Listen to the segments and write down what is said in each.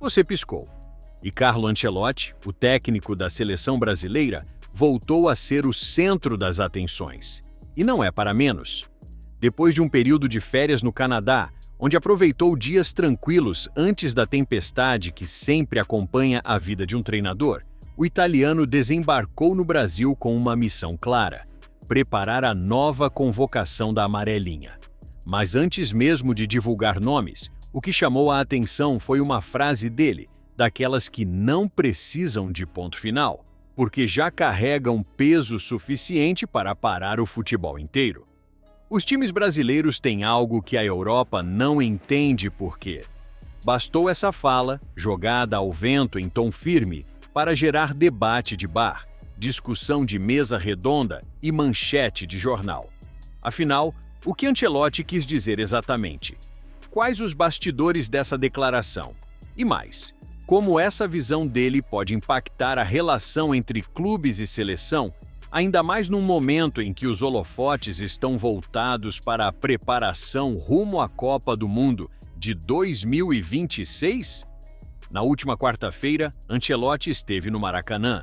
você piscou. E Carlo Ancelotti, o técnico da seleção brasileira, voltou a ser o centro das atenções. E não é para menos. Depois de um período de férias no Canadá, onde aproveitou dias tranquilos antes da tempestade que sempre acompanha a vida de um treinador, o italiano desembarcou no Brasil com uma missão clara: preparar a nova convocação da Amarelinha. Mas antes mesmo de divulgar nomes, o que chamou a atenção foi uma frase dele, daquelas que não precisam de ponto final, porque já carregam peso suficiente para parar o futebol inteiro. Os times brasileiros têm algo que a Europa não entende por quê. Bastou essa fala, jogada ao vento em tom firme, para gerar debate de bar, discussão de mesa redonda e manchete de jornal. Afinal, o que Ancelotti quis dizer exatamente? Quais os bastidores dessa declaração? E mais, como essa visão dele pode impactar a relação entre clubes e seleção, ainda mais num momento em que os holofotes estão voltados para a preparação rumo à Copa do Mundo de 2026? Na última quarta-feira, Ancelotti esteve no Maracanã.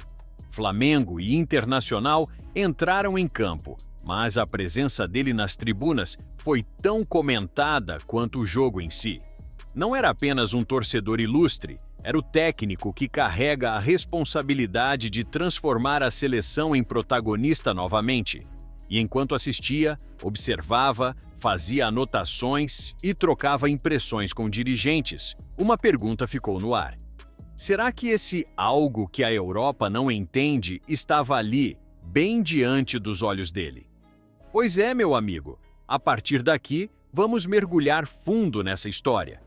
Flamengo e Internacional entraram em campo, mas a presença dele nas tribunas foi tão comentada quanto o jogo em si. Não era apenas um torcedor ilustre, era o técnico que carrega a responsabilidade de transformar a seleção em protagonista novamente. E enquanto assistia, observava, fazia anotações e trocava impressões com dirigentes, uma pergunta ficou no ar. Será que esse algo que a Europa não entende estava ali, bem diante dos olhos dele? Pois é, meu amigo, a partir daqui, vamos mergulhar fundo nessa história.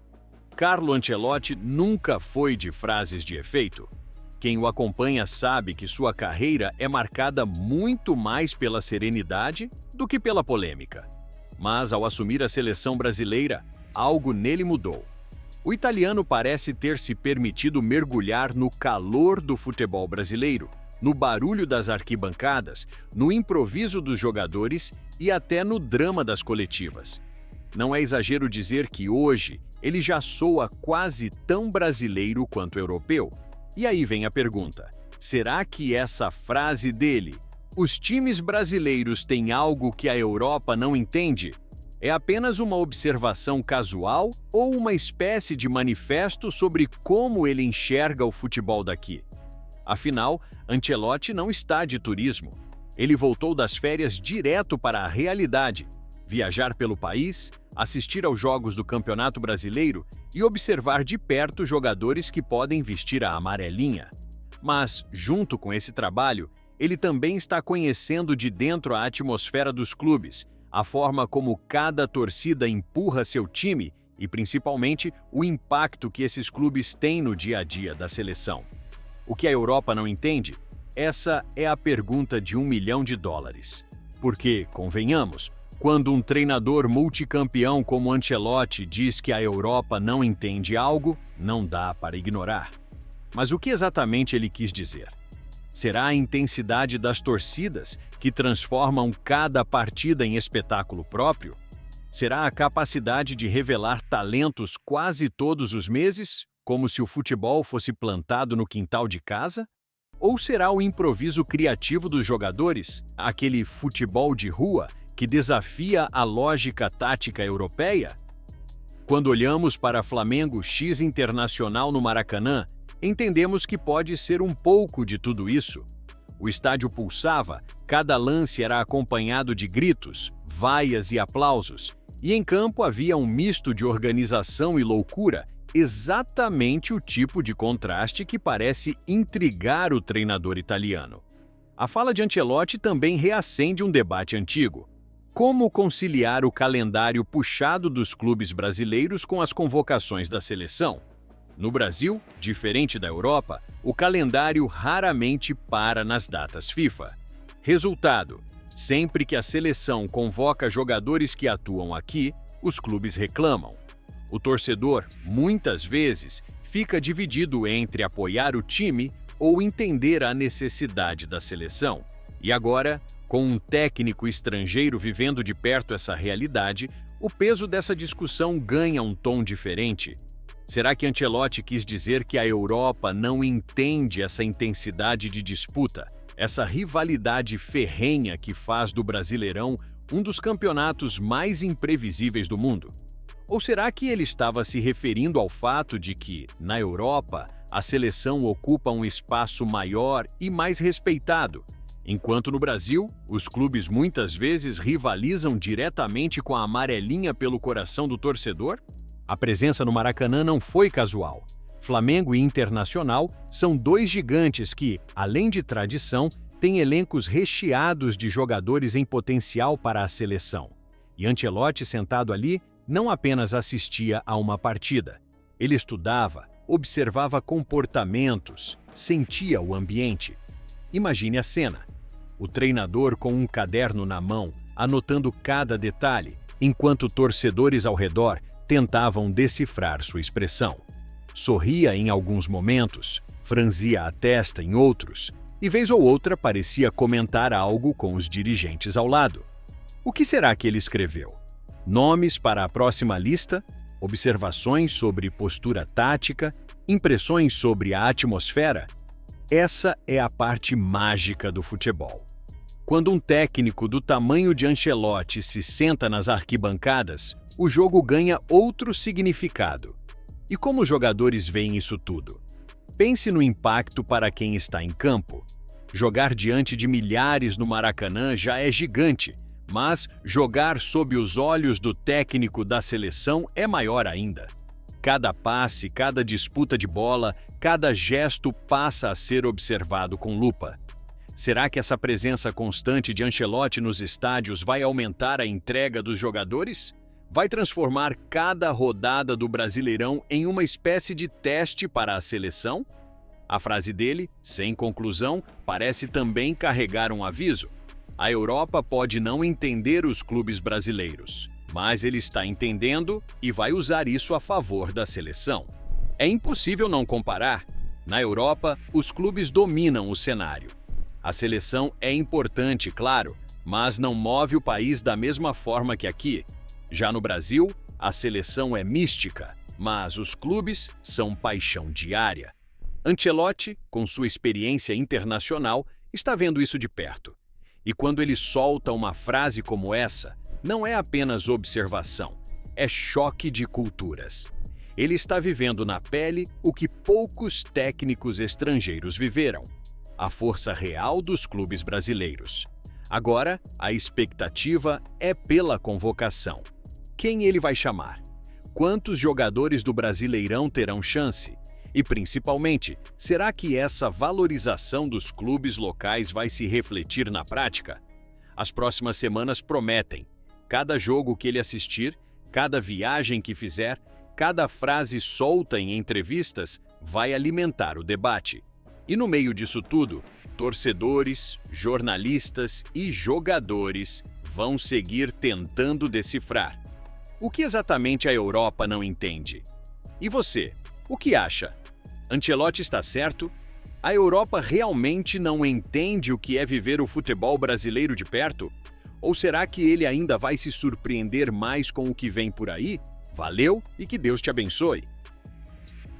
Carlo Ancelotti nunca foi de frases de efeito. Quem o acompanha sabe que sua carreira é marcada muito mais pela serenidade do que pela polêmica. Mas ao assumir a seleção brasileira, algo nele mudou. O italiano parece ter se permitido mergulhar no calor do futebol brasileiro, no barulho das arquibancadas, no improviso dos jogadores e até no drama das coletivas. Não é exagero dizer que hoje ele já soa quase tão brasileiro quanto europeu. E aí vem a pergunta: será que essa frase dele, "os times brasileiros têm algo que a Europa não entende", é apenas uma observação casual ou uma espécie de manifesto sobre como ele enxerga o futebol daqui? Afinal, Ancelotti não está de turismo. Ele voltou das férias direto para a realidade, viajar pelo país, assistir aos jogos do Campeonato Brasileiro e observar de perto jogadores que podem vestir a amarelinha. Mas, junto com esse trabalho, ele também está conhecendo de dentro a atmosfera dos clubes, a forma como cada torcida empurra seu time e, principalmente, o impacto que esses clubes têm no dia a dia da seleção. O que a Europa não entende? Essa é a pergunta de $1 milhão. Porque, convenhamos, quando um treinador multicampeão como Ancelotti diz que a Europa não entende algo, não dá para ignorar. Mas o que exatamente ele quis dizer? Será a intensidade das torcidas que transformam cada partida em espetáculo próprio? Será a capacidade de revelar talentos quase todos os meses, como se o futebol fosse plantado no quintal de casa? Ou será o improviso criativo dos jogadores, aquele futebol de rua que desafia a lógica tática europeia? Quando olhamos para Flamengo X Internacional no Maracanã, entendemos que pode ser um pouco de tudo isso. O estádio pulsava, cada lance era acompanhado de gritos, vaias e aplausos, e em campo havia um misto de organização e loucura, exatamente o tipo de contraste que parece intrigar o treinador italiano. A fala de Ancelotti também reacende um debate antigo. Como conciliar o calendário puxado dos clubes brasileiros com as convocações da seleção? No Brasil, diferente da Europa, o calendário raramente para nas datas FIFA. Resultado: sempre que a seleção convoca jogadores que atuam aqui, os clubes reclamam. O torcedor, muitas vezes, fica dividido entre apoiar o time ou entender a necessidade da seleção. E agora, com um técnico estrangeiro vivendo de perto essa realidade, o peso dessa discussão ganha um tom diferente. Será que Ancelotti quis dizer que a Europa não entende essa intensidade de disputa, essa rivalidade ferrenha que faz do Brasileirão um dos campeonatos mais imprevisíveis do mundo? Ou será que ele estava se referindo ao fato de que, na Europa, a seleção ocupa um espaço maior e mais respeitado, enquanto no Brasil, os clubes muitas vezes rivalizam diretamente com a amarelinha pelo coração do torcedor? A presença no Maracanã não foi casual. Flamengo e Internacional são dois gigantes que, além de tradição, têm elencos recheados de jogadores em potencial para a seleção. E Ancelotti, sentado ali, não apenas assistia a uma partida. Ele estudava, observava comportamentos, sentia o ambiente. Imagine a cena. O treinador com um caderno na mão, anotando cada detalhe, enquanto torcedores ao redor tentavam decifrar sua expressão. Sorria em alguns momentos, franzia a testa em outros, e vez ou outra parecia comentar algo com os dirigentes ao lado. O que será que ele escreveu? Nomes para a próxima lista? Observações sobre postura tática? Impressões sobre a atmosfera? Essa é a parte mágica do futebol. Quando um técnico do tamanho de Ancelotti se senta nas arquibancadas, o jogo ganha outro significado. E como os jogadores veem isso tudo? Pense no impacto para quem está em campo. Jogar diante de milhares no Maracanã já é gigante, mas jogar sob os olhos do técnico da seleção é maior ainda. Cada passe, cada disputa de bola, cada gesto passa a ser observado com lupa. Será que essa presença constante de Ancelotti nos estádios vai aumentar a entrega dos jogadores? Vai transformar cada rodada do Brasileirão em uma espécie de teste para a seleção? A frase dele, sem conclusão, parece também carregar um aviso. A Europa pode não entender os clubes brasileiros, mas ele está entendendo e vai usar isso a favor da seleção. É impossível não comparar. Na Europa, os clubes dominam o cenário. A seleção é importante, claro, mas não move o país da mesma forma que aqui. Já no Brasil, a seleção é mística, mas os clubes são paixão diária. Ancelotti, com sua experiência internacional, está vendo isso de perto. E quando ele solta uma frase como essa, não é apenas observação, é choque de culturas. Ele está vivendo na pele o que poucos técnicos estrangeiros viveram: a força real dos clubes brasileiros. Agora, a expectativa é pela convocação. Quem ele vai chamar? Quantos jogadores do Brasileirão terão chance? E, principalmente, será que essa valorização dos clubes locais vai se refletir na prática? As próximas semanas prometem. Cada jogo que ele assistir, cada viagem que fizer, cada frase solta em entrevistas vai alimentar o debate. E no meio disso tudo, torcedores, jornalistas e jogadores vão seguir tentando decifrar. O que exatamente a Europa não entende? E você, o que acha? Ancelotti está certo? A Europa realmente não entende o que é viver o futebol brasileiro de perto? Ou será que ele ainda vai se surpreender mais com o que vem por aí? Valeu e que Deus te abençoe!